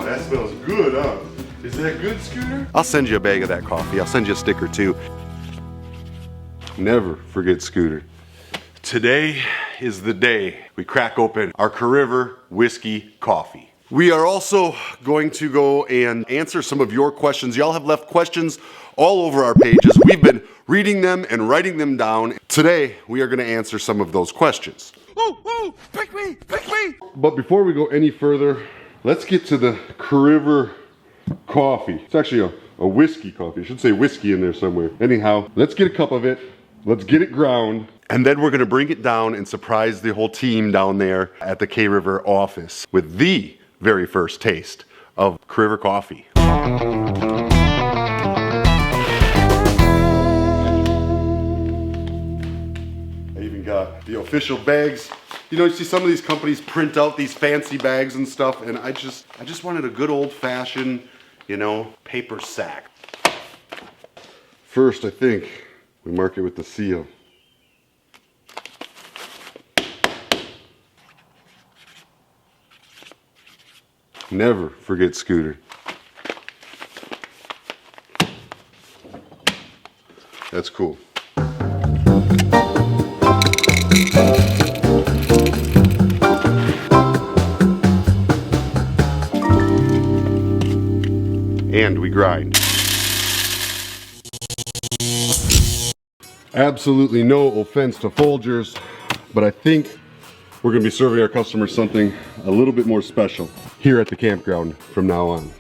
that smells good, huh? Is that good, Scooter? I'll send you a bag of that coffee. I'll send you a sticker too. Never forget Scooter. Today is the day we crack open our KRIVER Whiskey Coffee. We are also going to go and answer some of your questions. Y'all have left questions all over our pages. We've been reading them and writing them down. Today, we are going to answer some of those questions. Oh, pick me, pick me! But before we go any further, let's get to the KRIVER coffee. It's actually a whiskey coffee. I should say whiskey in there somewhere. Anyhow, let's get a cup of it. Let's get it ground. And then we're going to bring it down and surprise the whole team down there at the KRIVER office with the very first taste of KRIVER coffee. I even got the official bags. You know, you see some of these companies print out these fancy bags and stuff, and I just wanted a good old-fashioned, you know, paper sack. First, I think we mark it with the seal. Never forget Scooter. That's cool. And we grind. Absolutely no offense to Folgers, but I think we're going to be serving our customers something a little bit more special here at the campground from now on.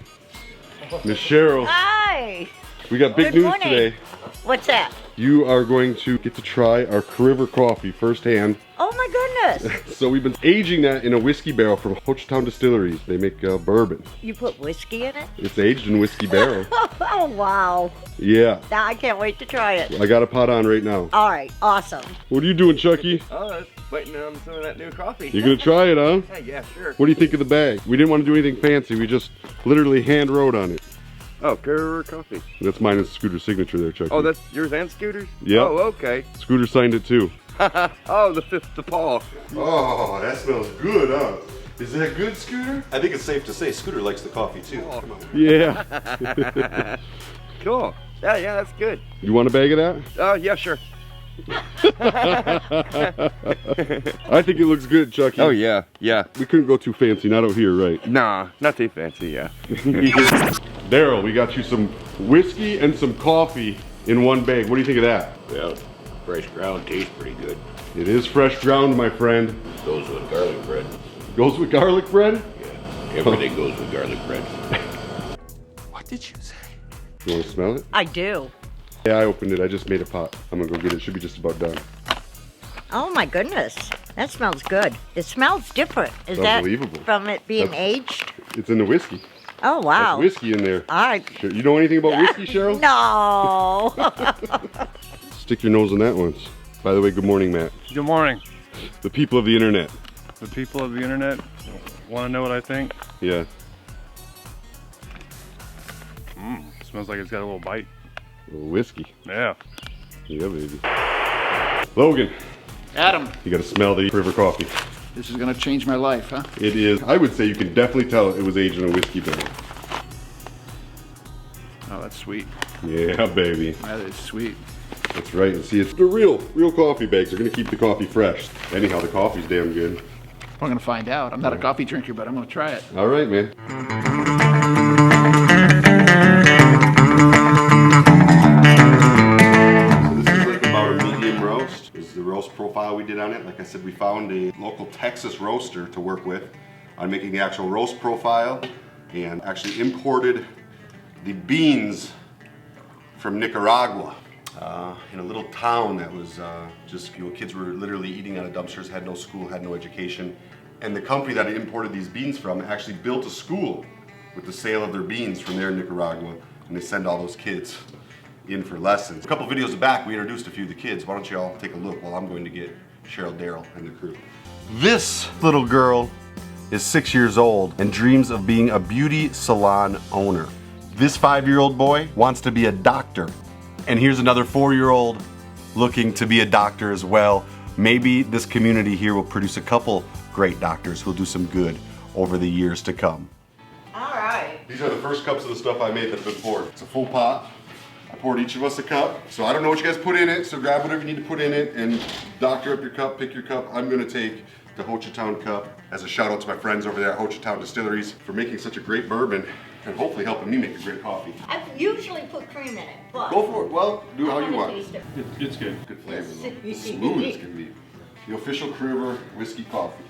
Miss Cheryl. Hi. We got big Good news morning. today. What's that? You are going to get to try our KRIVER coffee firsthand. Oh my goodness. So we've been aging that in a whiskey barrel from Hochtown Distilleries. They make bourbon. You put whiskey in it? It's aged in whiskey barrel. Oh wow. Yeah. Now I can't wait to try it. I got a pot on right now. All right, awesome. What are you doing, Chucky? Oh, waiting on some of that new coffee. You gonna try it, huh? Hey, yeah, sure. What do you think of the bag? We didn't want to do anything fancy. We just literally hand wrote on it. Oh, KRIVER coffee. That's mine and Scooter's signature there, Chucky. Oh, that's yours and Scooter's? Yeah. Oh, okay. Scooter signed it too. Oh, the paw. Oh, that smells good, huh? Is that good, Scooter? I think it's safe to say Scooter likes the coffee too. Oh. Come on. Yeah. Cool. Yeah, that's good. You want a bag of that? Oh, yeah, sure. I think it looks good, Chucky. Oh, yeah. We couldn't go too fancy, not out here, right? Nah, not too fancy, yeah. Daryl, we got you some whiskey and some coffee in one bag. What do you think of that? Well, fresh ground tastes pretty good. It is fresh ground, my friend. Goes with garlic bread. Goes with garlic bread? Yeah, everything goes with garlic bread. What did you say? You want to smell it? I do. Yeah, I opened it. I just made a pot. I'm gonna go get it. It should be just about done. Oh my goodness. That smells good. It smells different. Is that Unbelievable. from it being aged? It's in the whiskey. Oh wow. That's whiskey in there. All right. Sure. You know anything about whiskey, Cheryl? No. Stick your nose in that once. By the way, good morning, Matt. Good morning. The people of the internet. The people of the internet want to know what I think. Yeah. Smells like it's got a little bite. A little whiskey. Yeah. Yeah, baby. Logan, Adam, you gotta smell the KRIVER coffee. this is gonna change my life, huh? It is, I would say you can definitely tell it was aged in a whiskey barrel. Oh, that's sweet. Yeah, baby. That is sweet. That's right. And see, it's the real coffee bags. They're gonna keep the coffee fresh. Anyhow, the coffee's damn good. We're gonna find out. I'm not a coffee drinker, but I'm gonna try it. All right, man. So this is like about a medium roast. This is the roast profile we did on it. Like I said, we found a local Texas roaster to work with on making the actual roast profile, and actually imported the beans from Nicaragua. In a little town that was just, you know, kids were literally eating out of dumpsters, had no school, had no education. And the company that I imported these beans from actually built a school with the sale of their beans from there in Nicaragua, and they send all those kids in for lessons. A couple videos back, we introduced a few of the kids. Why don't you all take a look while I'm going to get Cheryl, Daryl, and the crew. This little girl is 6 years old and dreams of being a beauty salon owner. This 5-year-old boy wants to be a doctor. And here's another 4-year-old looking to be a doctor as well. Maybe this community here will produce a couple great doctors who'll do some good over the years to come. All right. These are the first cups of the stuff I made that have been poured. It's a full pot. I poured each of us a cup. So I don't know what you guys put in it, so grab whatever you need to put in it and doctor up your cup, pick your cup. I'm gonna take the Ho Chi Town cup as a shout out to my friends over there at Ho Chi Town Distilleries for making such a great bourbon and hopefully helping me make a great coffee. I usually put cream in it, but Go for it. Well, do it how you I wanna want. taste it. It's good. Good flavor though. Smooth as can be. The official KRIVER Whiskey Coffee.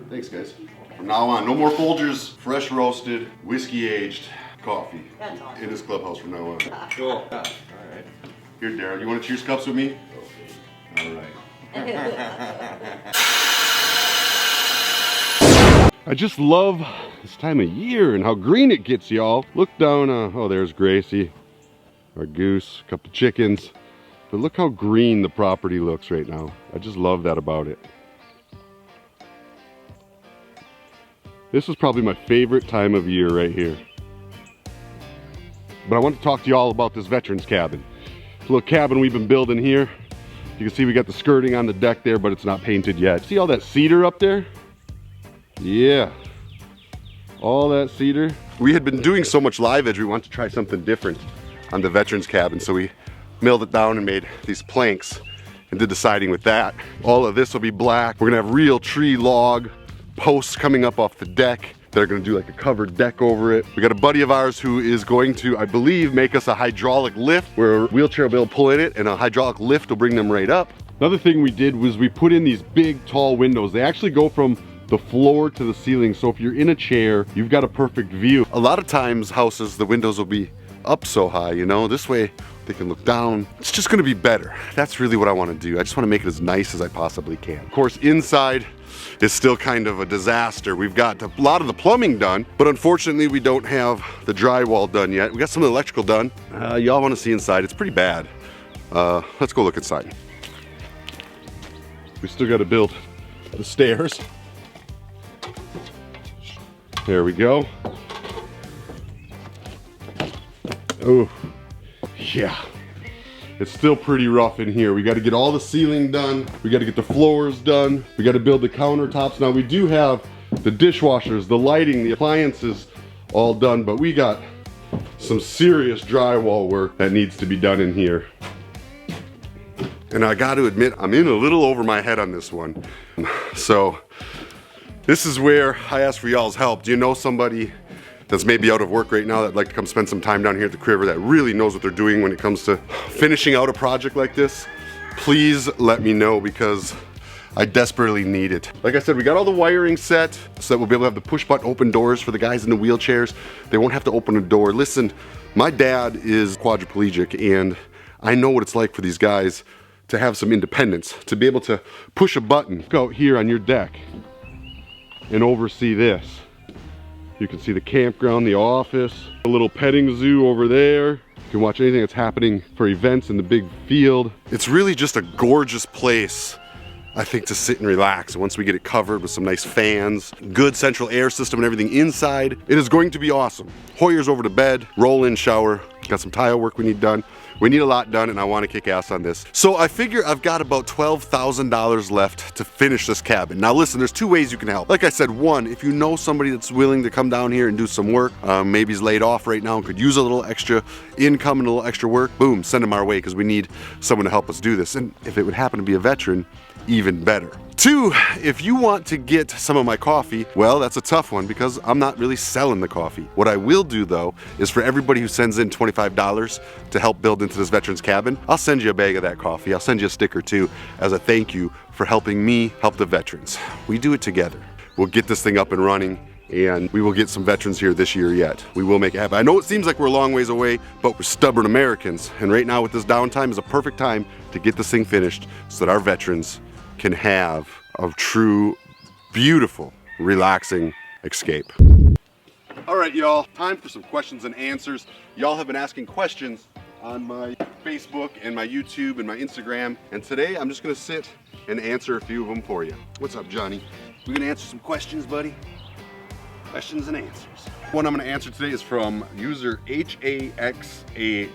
Thanks guys. From now on, no more Folgers, fresh roasted, whiskey aged coffee. That's awesome. In this clubhouse from now on. Cool. All right. Here, Darren, you want to cheers cups with me? Okay. All right. I just love this time of year and how green it gets, y'all. Look down, oh, there's Gracie, our goose, a couple chickens. But look how green the property looks right now. I just love that about it. This is probably my favorite time of year right here. But I want to talk to you all about this veterans cabin. It's a little cabin we've been building here. You can see we got the skirting on the deck there, but it's not painted yet. See all that cedar up there? Yeah. All that cedar. We had been doing so much live edge, we wanted to try something different on the veterans cabin. So we milled it down and made these planks and did the siding with that. All of this will be black. We're gonna have real tree log posts coming up off the deck that are gonna do like a covered deck over it. We got a buddy of ours who is going to, I believe, make us a hydraulic lift where a wheelchair will be able to pull in it and a hydraulic lift will bring them right up. Another thing we did was we put in these big tall windows. They actually go from the floor to the ceiling, so if you're in a chair, you've got a perfect view. A lot of times houses, the windows will be up so high, you know, this way they can look down. It's just gonna be better. That's really what I wanna do. I just wanna make it as nice as I possibly can. Of course, inside is still kind of a disaster. We've got a lot of the plumbing done, but unfortunately we don't have the drywall done yet. We got some of the electrical done. Y'all wanna see inside, it's pretty bad. Let's go look inside. We still gotta build the stairs. There we go. Oh, yeah. It's still pretty rough in here. We got to get all the ceiling done. We got to get the floors done. We got to build the countertops. Now we do have the dishwashers, the lighting, the appliances all done, but we got some serious drywall work that needs to be done in here. And I got to admit, I'm in a little over my head on this one. So this is where I ask for y'all's help. Do you know somebody that's maybe out of work right now that'd like to come spend some time down here at the KRIVER that really knows what they're doing when it comes to finishing out a project like this? Please let me know because I desperately need it. Like I said, we got all the wiring set so that we'll be able to have the push button open doors for the guys in the wheelchairs. They won't have to open a door. Listen, my dad is quadriplegic and I know what it's like for these guys to have some independence, to be able to push a button, go out here on your deck and oversee this. You can see the campground, the office, a little petting zoo over there. You can watch anything that's happening for events in the big field. It's really just a gorgeous place, I think, to sit and relax. And once we get it covered with some nice fans, good central air system and everything inside, it is going to be awesome. Hoyer's over to bed, roll-in shower, got some tile work we need done. We need a lot done and I want to kick ass on this. So I figure I've got about $12,000 left to finish this cabin. Now listen, there's two ways you can help. Like I said, one, if you know somebody that's willing to come down here and do some work, maybe he's laid off right now and could use a little extra income and a little extra work, boom, send him our way because we need someone to help us do this. And if it would happen to be a veteran, even better. Two, if you want to get some of my coffee, well, that's a tough one because I'm not really selling the coffee. What I will do though, is for everybody who sends in $25 to help build into this veterans cabin, I'll send you a bag of that coffee. I'll send you a sticker too as a thank you for helping me help the veterans. We do it together. We'll get this thing up and running and we will get some veterans here this year yet. We will make it happen. I know it seems like we're a long ways away, but we're stubborn Americans. And right now with this downtime is a perfect time to get this thing finished so that our veterans can have a true, beautiful, relaxing escape. All right, y'all, time for some questions and answers. Y'all have been asking questions on my Facebook and my YouTube and my Instagram, and today I'm just gonna sit and answer a few of them for you. What's up, Johnny? We gonna answer some questions, buddy? questions and answers. One I'm going to answer today is from user HAXAW.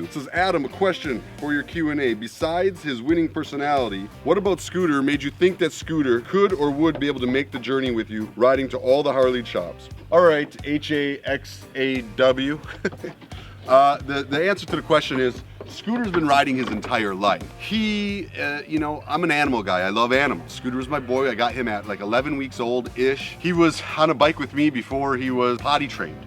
It says, Adam, a question for your Q&A. Besides his winning personality, what about Scooter made you think that Scooter could or would be able to make the journey with you, riding to all the Harley shops? All right, HAXAW. The answer to the question is, Scooter's been riding his entire life. He, you know, I'm an animal guy. I love animals. Scooter was my boy. I got him at like 11 weeks old-ish. He was on a bike with me before he was potty trained.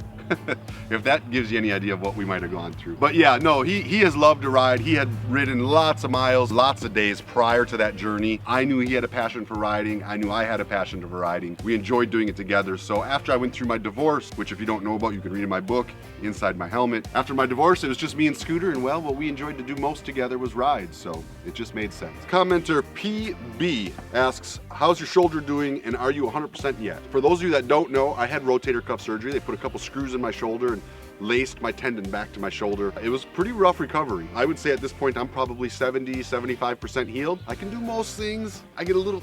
If that gives you any idea of what we might have gone through. But yeah, no, he has loved to ride. He had ridden lots of miles, lots of days prior to that journey. I knew he had a passion for riding. I knew I had a passion for riding. We enjoyed doing it together. So after I went through my divorce, which if you don't know about, you can read in my book, Inside My Helmet. After my divorce, it was just me and Scooter, and well, what we enjoyed to do most together was ride, so it just made sense. Commenter PB asks, how's your shoulder doing, and are you 100% yet? For those of you that don't know, I had rotator cuff surgery. They put a couple screws in my shoulder and laced my tendon back to my shoulder. It was pretty rough recovery. I would say at this point I'm probably 70-75% healed. I can do most things. I get a little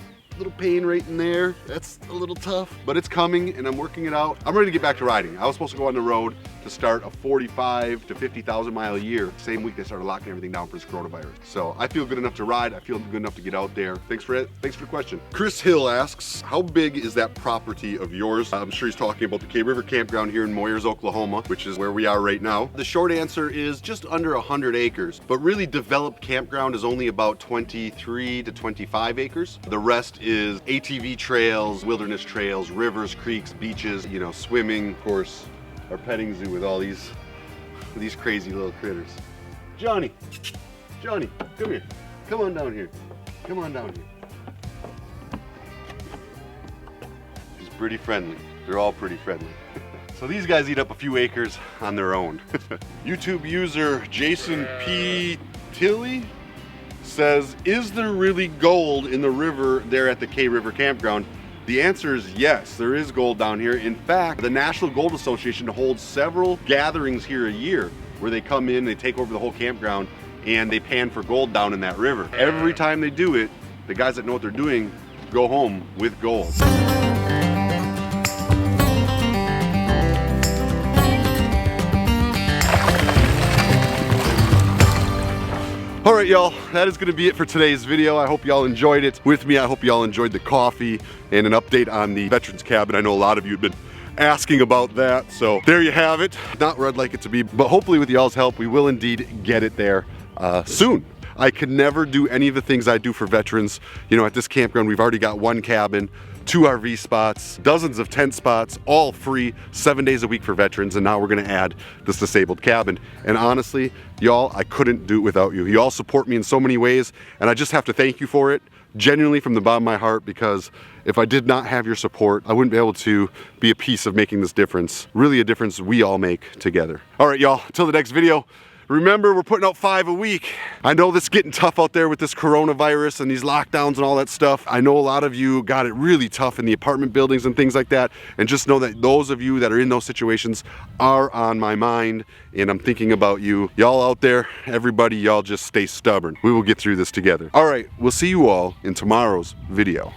pain right in there. That's a little tough, but it's coming and I'm working it out. I'm ready to get back to riding. I was supposed to go on the road to start a 45 to 50,000 mile a year. Same week they started locking everything down for this coronavirus. So I feel good enough to ride. I feel good enough to get out there. Thanks for the question. Chris Hill asks, how big is that property of yours? I'm sure he's talking about the KRIVER campground here in Moyers, Oklahoma, which is where we are right now. The short answer is just under 100 acres, but really developed campground is only about 23 to 25 acres. The rest is ATV trails, wilderness trails, rivers, creeks, beaches, you know, swimming, of course, our petting zoo with all these crazy little critters. Johnny, come here. Come on down here. Come on down here. He's pretty friendly. They're all pretty friendly. So these guys eat up a few acres on their own. YouTube user Jason P. Tilley says, is there really gold in the river there at the KRIVER campground? The answer is yes, there is gold down here. In fact, the National Gold Association holds several gatherings here a year where they come in, they take over the whole campground, and they pan for gold down in that river. Every time they do it, the guys that know what they're doing go home with gold. All right, y'all, that is gonna be it for today's video. I hope y'all enjoyed it with me. I hope y'all enjoyed the coffee and an update on the Veterans Cabin. I know a lot of you have been asking about that, so there you have it. Not where I'd like it to be, but hopefully with y'all's help, we will indeed get it there soon. I could never do any of the things I do for veterans. You know, at this campground, we've already got 1 cabin, 2 RV spots, dozens of tent spots, all free, 7 days a week for veterans, and now we're gonna add this disabled cabin. And honestly, y'all, I couldn't do it without you. You all support me in so many ways, and I just have to thank you for it, genuinely from the bottom of my heart, because if I did not have your support, I wouldn't be able to be a piece of making this difference, really a difference we all make together. All right, y'all, until the next video, remember, we're putting out 5 a week. I know this is getting tough out there with this coronavirus and these lockdowns and all that stuff. I know a lot of you got it really tough in the apartment buildings and things like that. And just know that those of you that are in those situations are on my mind, and I'm thinking about you. Y'all out there, everybody, y'all just stay stubborn. We will get through this together. All right, we'll see you all in tomorrow's video.